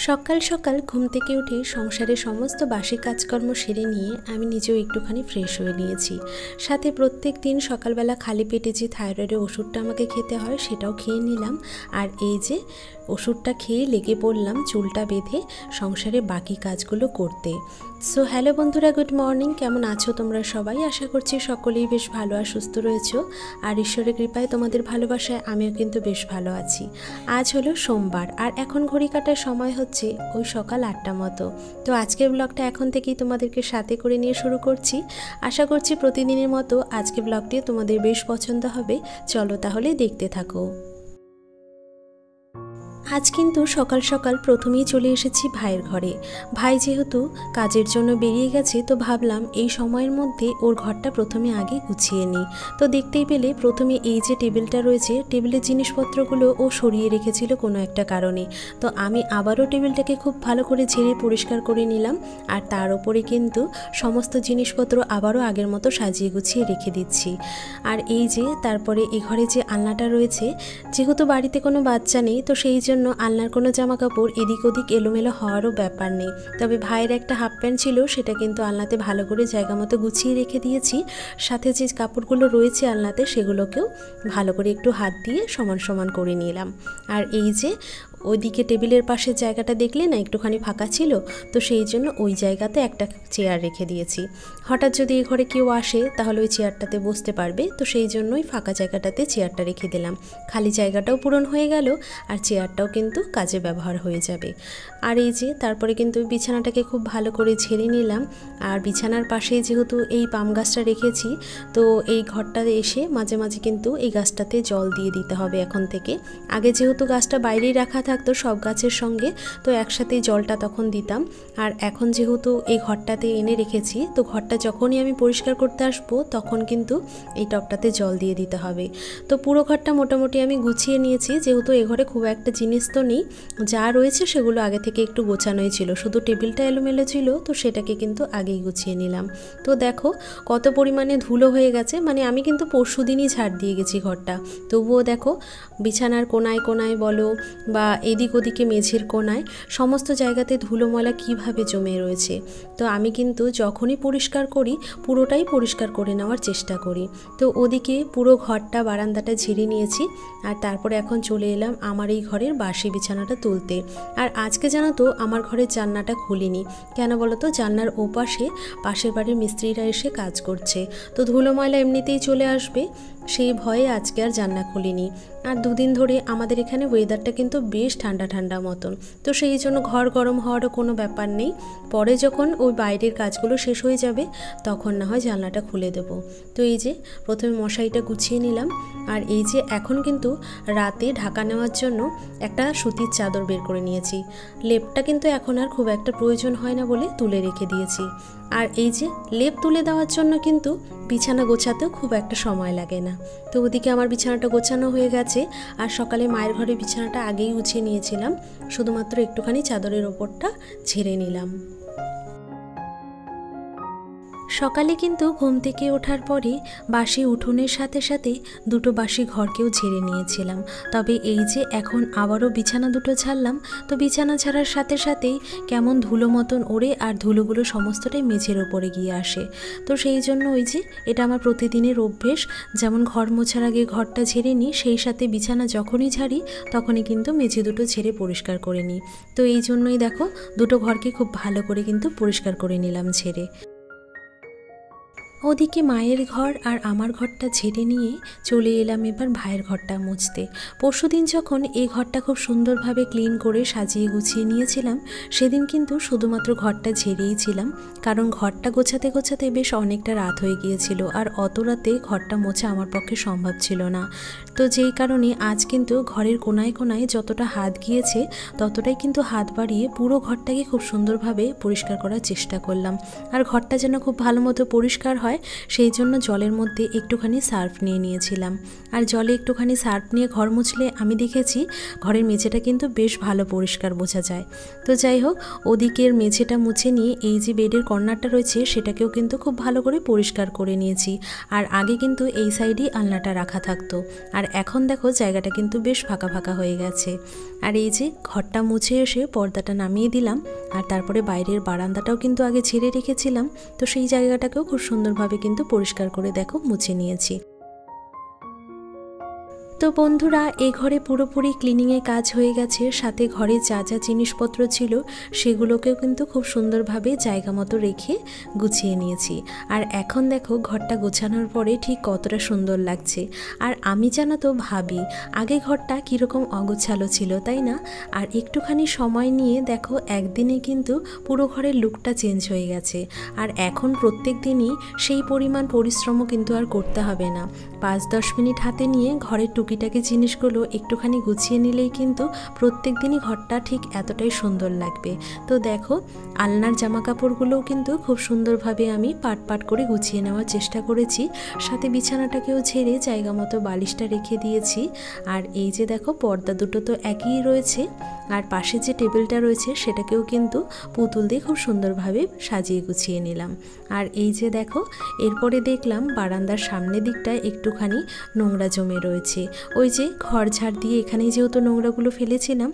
সকাল সকাল ঘুম থেকে উঠে সংসারের সমস্ত বাসি কাজকর্ম সেরে নিয়ে আমি নিজেও একটুখানি ফ্রেশ হয়ে নিয়েছি। সাথে প্রত্যেক দিন সকালবেলা খালি পেটে যে থাইরয়েডের ওষুধটা আমাকে খেতে হয় সেটাও খেয়ে নিলাম। আর এই যে ওষুধটা খেয়ে লেগে পড়লাম চুলটা বেঁধে সংসারে বাকি কাজগুলো করতে। সো হ্যালো বন্ধুরা, গুড মর্নিং। কেমন আছো তোমরা সবাই? আশা করছি সকলেই বেশ ভালো আর সুস্থ রয়েছো। আর ঈশ্বরের কৃপায় তোমাদের ভালোবাসায় আমিও কিন্তু বেশ ভালো আছি। আজ হলো সোমবার আর এখন ঘড়ি কাটার সময় হচ্ছে ওই সকাল 8টা মতো। তো আজকের ব্লগটা এখন থেকেই তোমাদেরকে সাথে করে নিয়ে শুরু করছি। আশা করছি প্রতিদিনের মতো আজকে ব্লগটিও তোমাদের বেশ পছন্দ হবে। চলো তাহলে দেখতে থাকো। আজ কিন্তু সকাল সকাল প্রথমেই চলে এসেছি ভাইয়ের ঘরে। ভাই যেহেতু কাজের জন্য বেরিয়ে গেছে, তো ভাবলাম এই সময়ের মধ্যে ওর ঘরটা প্রথমে আগে গুছিয়ে নিই। তো দেখতেই পেলে প্রথমে এই যে টেবিলটা রয়েছে, টেবিলের জিনিসপত্রগুলো ও সরিয়ে রেখেছিল কোনো একটা কারণে। তো আমি আবারও টেবিলটাকে খুব ভালো করে ঝেড়ে পরিষ্কার করে নিলাম। আর তার উপরে কিন্তু সমস্ত জিনিসপত্র আবারও আগের মতো সাজিয়ে গুছিয়ে রেখে দিচ্ছি। আর এই যে তারপরে এই ঘরে যে আলনাটা রয়েছে, যেহেতু বাড়িতে কোনো বাচ্চা নেই, তো সেই জন্য আলনার কোনো জামা কাপড় এদিক ওদিক এলোমেলো হওয়ারও ব্যাপার নেই। তবে ভাইয়ের একটা হাফ প্যান্ট ছিল, সেটা কিন্তু আলনাতে ভালো করে জায়গা মতো গুছিয়ে রেখে দিয়েছি। সাথে যে কাপড়গুলো রয়েছে আলনাতে সেগুলোকেও ভালো করে একটু হাত দিয়ে সমান সমান করে নিলাম। আর এই যে ওইদিকে টেবিলের পাশের জায়গাটা দেখলে না একটুখানি ফাঁকা ছিল, তো সেই জন্য ওই জায়গাতে একটা চেয়ার রেখে দিয়েছি। হঠাৎ যদি এই ঘরে কেউ আসে তাহলে ওই চেয়ারটাতে বসতে পারবে, তো সেই জন্যই ফাঁকা জায়গাটাতে চেয়ারটা রেখে দিলাম। খালি জায়গাটাও পূরণ হয়ে গেল আর চেয়ারটাও কিন্তু কাজে ব্যবহার হয়ে যাবে। আর এই যে তারপরে কিন্তু বিছানাটাকে খুব ভালো করে ঝেড়ে নিলাম। আর বিছানার পাশে যেহেতু এই পাম গাছটা রেখেছি, তো এই ঘরটাতে এসে মাঝে মাঝে কিন্তু এই গাছটাতে জল দিয়ে দিতে হবে এখন থেকে। আগে যেহেতু গাছটা বাইরেই রাখা থাকতো সব গাছের সঙ্গে, তো একসাথেই জলটা তখন দিতাম। আর এখন যেহেতু এই ঘরটাতে এনে রেখেছি, তো ঘরটা যখনই আমি পরিষ্কার করতে আসবো তখন কিন্তু এই টবটাতে জল দিয়ে দিতে হবে। তো পুরো ঘরটা মোটামুটি আমি গুছিয়ে নিয়েছি, যেহেতু এ ঘরে খুব একটা জিনিস তো নেই, যা রয়েছে সেগুলো আগে থেকে একটু গোছানোই ছিল, শুধু টেবিলটা এলোমেলো ছিল, তো সেটাকে কিন্তু আগেই গুছিয়ে নিলাম। তো দেখো কত পরিমাণে ধুলো হয়ে গেছে, মানে আমি কিন্তু পরশুদিনই ঝাড় দিয়ে গেছি ঘরটা, তবুও দেখো বিছানার কোনায় কোনায় বলো বা এদিক ওদিকে মেঝের কোনায় সমস্ত জায়গাতে ধুলো ময়লা কীভাবে জমে রয়েছে। তো আমি কিন্তু যখনই পরিষ্কার করি পুরোটাই পরিষ্কার করে নেওয়ার চেষ্টা করি। তো ওদিকে পুরো ঘরটা বারান্দাটা ঝেড়ে নিয়েছি। আর তারপরে এখন চলে এলাম আমার এই ঘরের বাসি বিছানাটা তুলতে। আর আজকে জানো তো আমার ঘরের জানলাটা খুলিনি, কেন বলো তো, জানলার ওপাশে পাশের বাড়ির মিস্ত্রিরা এসে কাজ করছে, তো ধুলো ময়লা এমনিতেই চলে আসবে, সেই ভয়ে আজকে আর জানলা খুলিনি। আর দুদিন ধরে আমাদের এখানে ওয়েদারটা কিন্তু বেশ ঠান্ডা ঠান্ডা মতন, তো সেই জন্য ঘর গরম হওয়ারও কোনো ব্যাপার নেই। পরে যখন ওই বাইরের কাজগুলো শেষ হয়ে যাবে তখন না হয় জানলাটা খুলে দেবো। তো এই যে প্রথমে মশারিটা গুছিয়ে নিলাম। আর এই যে এখন কিন্তু রাতে ঢাকা নেওয়ার জন্য একটা সুতির চাদর বের করে নিয়েছি। লেপটা কিন্তু এখন আর খুব একটা প্রয়োজন হয় না বলে তুলে রেখে দিয়েছি। আর এই যে লেপ তুলে দেওয়ার জন্য কিন্তু বিছানা গোছাতেও খুব একটা সময় লাগে না। তো ওদিকে আমার বিছানাটা গোছানো হয়ে গেছে। আর সকালে মায়ের ঘরে বিছানাটা আগেই গুছিয়ে নিয়েছিলাম, শুধুমাত্র একটুখানি চাদরের ওপরটা ঝেড়ে নিলাম। সকালে কিন্তু ঘুম থেকে ওঠার পরে বাসি উঠোনের সাথে সাথে দুটো বাসি ঘরকেও ঝেড়ে নিয়েছিলাম। তবে এই যে এখন আবারও বিছানা দুটো ঝাড়লাম, তো বিছানা ছাড়ার সাথে সাথেই কেমন ধুলো মতন ওড়ে আর ধুলোগুলো সমস্তটাই মেঝের ওপরে গিয়ে আসে। তো সেই জন্য ওই যে এটা আমার প্রতিদিনের অভ্যেস, যেমন ঘর মোছার আগে ঘরটা ঝেড়ে নিই, সেই সাথে বিছানা যখনই ঝাড়ি তখনই কিন্তু মেঝে দুটো ঝেড়ে পরিষ্কার করে নিই। তো এই জন্যই দেখো দুটো ঘরকে খুব ভালো করে কিন্তু পরিষ্কার করে নিলাম ঝেড়ে। ওদিকে মায়ের ঘর আর আমার ঘরটা ঝেড়ে নিয়ে চলে এলাম এবার ভাইয়ের ঘরটা মুছতে। পরশুদিন যখন এই ঘরটা খুব সুন্দরভাবে ক্লিন করে সাজিয়ে গুছিয়ে নিয়েছিলাম, সেদিন কিন্তু শুধুমাত্র ঘরটা ঝেড়েইছিলাম, কারণ ঘরটা গোছাতে গোছাতে বেশ অনেকটা রাত হয়ে গিয়েছিল আর অত রাতে ঘরটা মোছা আমার পক্ষে সম্ভব ছিল না। তো যেই কারণে আজ কিন্তু ঘরের কোনায় কোনায় যতটা হাত গিয়েছে ততটাই কিন্তু হাত বাড়িয়ে পুরো ঘরটাকে খুব সুন্দরভাবে পরিষ্কার করার চেষ্টা করলাম। আর ঘরটা যেন খুব ভালো মতো পরিষ্কার হয় হয়, সেই জন্য জলের মধ্যে একটুখানি সার্ফ নিয়ে নিয়েছিলাম। আর জলে একটুখানি সার্ফ নিয়ে ঘর মুছলে আমি দেখেছি ঘরের মেঝেটা কিন্তু বেশ ভালো পরিষ্কার বোঝা যায়। তো যাই হোক, ওদিকের মেঝেটা মুছে নিয়ে এই যে বেডের কর্নারটা রয়েছে সেটাকেও কিন্তু খুব ভালো করে পরিষ্কার করে নিয়েছি। আর আগে কিন্তু এই সাইডেই আলনাটা রাখা থাকতো, আর এখন দেখো জায়গাটা কিন্তু বেশ ফাঁকা ফাঁকা হয়ে গেছে। আর এই যে ঘরটা মুছে এসে পর্দাটা নামিয়ে দিলাম, আর তারপরে বাইরের বারান্দাটাও কিন্তু আগে ঝেড়ে রেখেছিলাম, তো সেই জায়গাটাকেও খুব সুন্দরভাবে কিন্তু পরিষ্কার করে দেখো মুছে নিয়েছি। তো বন্ধুরা, এই ঘরে পুরোপুরি ক্লিনিংয়ের কাজ হয়ে গেছে, সাথে ঘরে যা যা জিনিসপত্র ছিল সেগুলোকেও কিন্তু খুব সুন্দরভাবে জায়গা মতো রেখে গুছিয়ে নিয়েছি। আর এখন দেখো ঘরটা গোছানোর পরে ঠিক কতটা সুন্দর লাগছে। আর আমি জানো তো ভাবি আগে ঘরটা কীরকম অগোছালো ছিল, তাই না? আর একটুখানি সময় নিয়ে দেখো একদিনে কিন্তু পুরো ঘরের লুকটা চেঞ্জ হয়ে গেছে। আর এখন প্রত্যেক দিনই সেই পরিমাণ পরিশ্রমও কিন্তু আর করতে হবে না। 5-10 মিনিট হাতে নিয়ে ঘরের টুকিটাকি জিনিসগুলো একটুখানি গুছিয়ে নিলেই কিন্তু প্রত্যেক দিনই ঘরটা ঠিক এতটাই সুন্দর লাগবে। তো দেখো আলনার জামা কাপড়গুলোও কিন্তু খুব সুন্দরভাবে আমি পাট পাট করে গুছিয়ে নেওয়ার চেষ্টা করেছি, সাথে বিছানাটাকেও ঝেড়ে জায়গা মতো বালিশটা রেখে দিয়েছি। আর এই যে দেখো পর্দা দুটো তো একই রয়েছে, আর পাশে যে টেবিলটা রয়েছে সেটাকেও কিন্তু পুতুল দিয়ে খুব সুন্দরভাবে সাজিয়ে গুছিয়ে নিলাম। আর এই যে দেখো এরপরে দেখলাম বারান্দার সামনের দিকটায় একটুখানি নোংরা জমে রয়েছে। ওই যে ঘর ঝাড় দিয়ে এখানে যেহেতু নোংরাগুলো ফেলেছিলাম,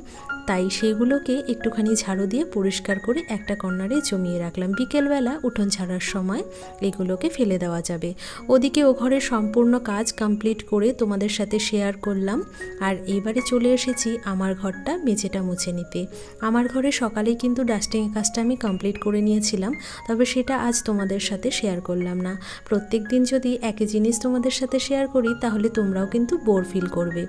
তাই সেগুলোকে একটুখানি ঝাড়ু দিয়ে পরিষ্কার করে একটা কর্নারে জমিয়ে রাখলাম। বিকেলবেলা উঠোন ঝাড়ার সময় এগুলোকে ফেলে দেওয়া যাবে। ওদিকে ও ঘরের সম্পূর্ণ কাজ কমপ্লিট করে তোমাদের সাথে শেয়ার করলাম। আর এইবারে চলে এসেছি আমার ঘরটা মেঝেটা মুছে নিতে। আমার ঘরে সকালেই কিন্তু ডাস্টিংয়ের কাজটা আমি কমপ্লিট করে নিয়েছিলাম, তবে সেটা আজ তোমাদের সাথে শেয়ার করলাম না। প্রত্যেক দিন যদি একই জিনিস তোমাদের সাথে শেয়ার করি তাহলে তোমরাও কিন্তু বোর ফিল করবে।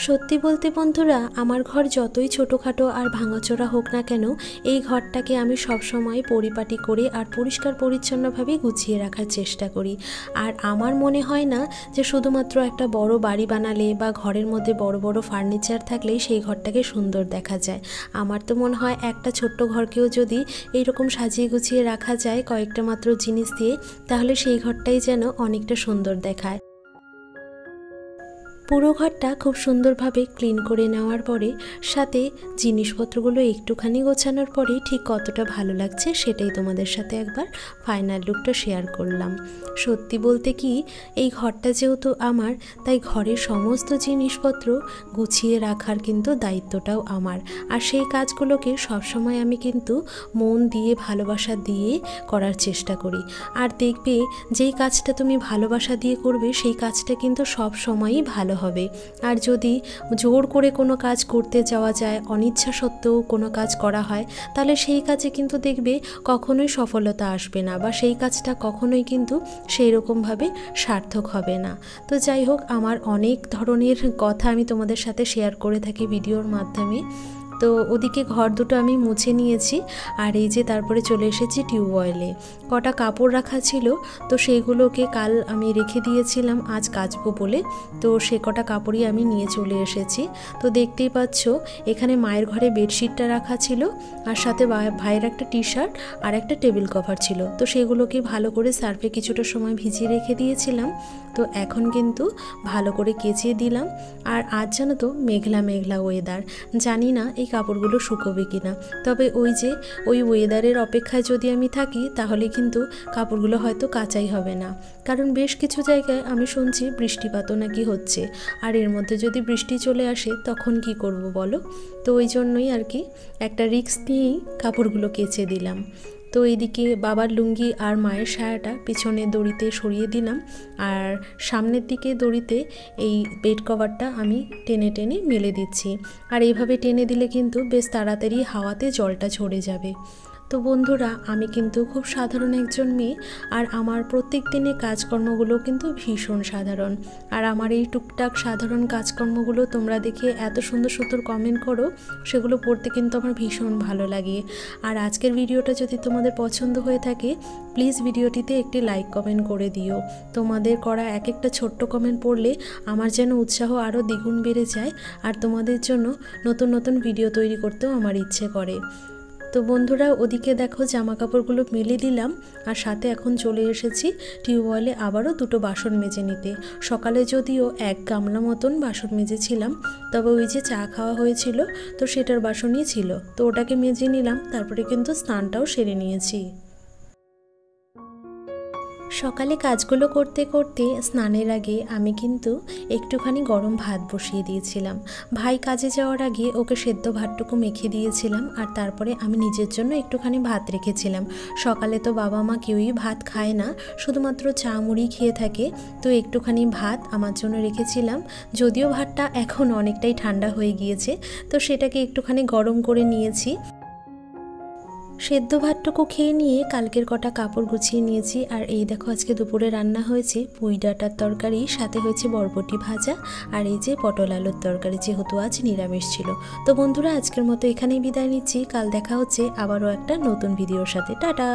সত্যি বলতে বন্ধুরা, আমার ঘর যতই ছোটোখাটো আর ভাঙাচোরা হোক না কেন, এই ঘরটাকে আমি সবসময় পরিপাটি করে আর পরিষ্কার পরিচ্ছন্নভাবে গুছিয়ে রাখার চেষ্টা করি। আর আমার মনে হয় না যে শুধুমাত্র একটা বড় বাড়ি বানালে বা ঘরের মধ্যে বড় বড় ফার্নিচার থাকলেই সেই ঘরটাকে সুন্দর দেখা যায়। আমার তো মনে হয় একটা ছোট্ট ঘরকেও যদি এইরকম সাজিয়ে গুছিয়ে রাখা যায় কয়েকটা মাত্র জিনিস দিয়ে, তাহলে সেই ঘরটাই যেন অনেকটা সুন্দর দেখায়। পুরো ঘরটা খুব সুন্দরভাবে ক্লিন করে নেওয়ার পরে সাথে জিনিসপত্রগুলো একটুখানি গোছানোর পরে ঠিক কতটা ভালো লাগছে সেটাই তোমাদের সাথে একবার ফাইনাল লুকটা শেয়ার করলাম। সত্যি বলতে কি, এই ঘরটা যেহেতু আমার, তাই ঘরের সমস্ত জিনিসপত্র গুছিয়ে রাখার কিন্তু দায়িত্বটাও আমার। আর সেই কাজগুলোকে সবসময় আমি কিন্তু মন দিয়ে ভালোবাসা দিয়ে করার চেষ্টা করি। আর দেখবে যেই কাজটা তুমি ভালোবাসা দিয়ে করবে সেই কাজটা কিন্তু সব সময়ই ভালো হবে। আর যদি জোর করে কোনো কাজ করতে যাওয়া যায়, অনিচ্ছা সত্ত্বেও কোনো কাজ করা হয়, তাহলে সেই কাজে কিন্তু দেখবে কখনোই সফলতা আসবে না, বা সেই কাজটা কখনোই কিন্তু সেই রকমভাবে সার্থক হবে না। তো যাই হোক, আমার অনেক ধরনের কথা আমি তোমাদের সাথে শেয়ার করে থাকি ভিডিওর মাধ্যমে। তো ওদিকে ঘর দুটো আমি মুছে নিয়েছি। আর এই যে তারপরে চলে এসেছি টিউবওয়েলে। কটা কাপড় রাখা ছিল, তো সেইগুলোকে কাল আমি রেখে দিয়েছিলাম আজ কাচবো বলে, তো সে কটা কাপড়ই আমি নিয়ে চলে এসেছি। তো দেখতেই পাচ্ছ এখানে মায়ের ঘরে বেডশিটটা রাখা ছিল, আর সাথে ভাইয়ের একটা টি শার্ট আর একটা টেবিল কভার ছিল। তো সেগুলোকে ভালো করে সার্ফে কিছুটা সময় ভিজিয়ে রেখে দিয়েছিলাম। তো এখন কিন্তু ভালো করে কেচে দিলাম। আর আজ জানো তো মেঘলা মেঘলা ওয়েদার, জানি না এই কাপড়গুলো শুকোবে কিনা। তবে ওই ওয়েদারের অপেক্ষায় যদি আমি থাকি তাহলে কিন্তু কাপড়গুলো হয়তো কাচাই হবে না, কারণ বেশ কিছু জায়গায় আমি শুনছি বৃষ্টিপাতও নাকি হচ্ছে। আর এর মধ্যে যদি বৃষ্টি চলে আসে তখন কি করব বলো? তো ওই জন্যই আর কি একটা রিস্ক নিয়েই কাপড়গুলো কেচে দিলাম। তো এইদিকে বাবার লুঙ্গি আর মায়ের সায়াটা পিছনে দড়িতে সরিয়ে দিলাম, আর সামনের দিকে দড়িতে এই বেড কভারটা আমি টেনে টেনে মেলে দিচ্ছি। আর এইভাবে টেনে দিলে কিন্তু বেশ তাড়াতাড়ি হাওয়াতে জলটা ঝরে যাবে। তো বন্ধুরা, আমি কিন্তু খুব সাধারণ একজন মেয়ে, আর আমার প্রত্যেক দিনের কাজকর্মগুলো কিন্তু ভীষণ সাধারণ। আর আমার এই টুকটাক সাধারণ কাজকর্মগুলো তোমরা দেখে এত সুন্দর সুন্দর কমেন্ট করো, সেগুলো পড়তে কিন্তু আমার ভীষণ ভালো লাগে। আর আজকের ভিডিওটা যদি তোমাদের পছন্দ হয়ে থাকে, প্লিজ ভিডিওটিতে একটি লাইক কমেন্ট করে দিও। তোমাদের করা এক একটা ছোট্ট কমেন্ট পড়লে আমার যেন উৎসাহ আরও দ্বিগুণ বেড়ে যায়, আর তোমাদের জন্য নতুন নতুন ভিডিও তৈরি করতেও আমার ইচ্ছে করে। তো বন্ধুরা ওদিকে দেখো জামা কাপড়গুলো মেলে দিলাম, আর সাথে এখন চলে এসেছি টিউবওয়েলে আবারও দুটো বাসন মেজে নিতে। সকালে যদিও 1 গামলা মতন বাসন মেজেছিলাম, তবে ওই যে চা খাওয়া হয়েছিল তো সেটার বাসনই ছিল, তো ওটাকে মেজে নিলাম। তারপরে কিন্তু স্নানটাও সেরে নিয়েছি। সকালে কাজগুলো করতে করতে স্নানের আগে আমি কিন্তু একটুখানি গরম ভাত বসিয়ে দিয়েছিলাম। ভাই কাজে যাওয়ার আগে ওকে সেদ্ধ ভাতটুকু মেখে দিয়েছিলাম, আর তারপরে আমি নিজের জন্য একটুখানি ভাত রেখেছিলাম। সকালে তো বাবা মা কেউই ভাত খায় না, শুধুমাত্র চা মুড়ি খেয়ে থাকে, তো একটুখানি ভাত আমার জন্য রেখেছিলাম। যদিও ভাতটা এখন অনেকটাই ঠান্ডা হয়ে গিয়েছে, তো সেটাকে একটুখানি গরম করে নিয়েছি। সেদ্ধ ভাতটুকু খেয়ে নিয়ে কালকের কটা কাপড় গুছিয়ে নিয়েছি। আর এই দেখো আজকে দুপুরে রান্না হয়েছে পুঁই ডাঁটার তরকারি, সাথে হয়েছে বরবটি ভাজা, আর এই যে পটল আলুর তরকারি, যেহেতু আজ নিরামিষ ছিল। তো বন্ধুরা আজকের মতো এখানেই বিদায় নিচ্ছি। কাল দেখা হচ্ছে আবারও একটা নতুন ভিডিওর সাথে। টাটা।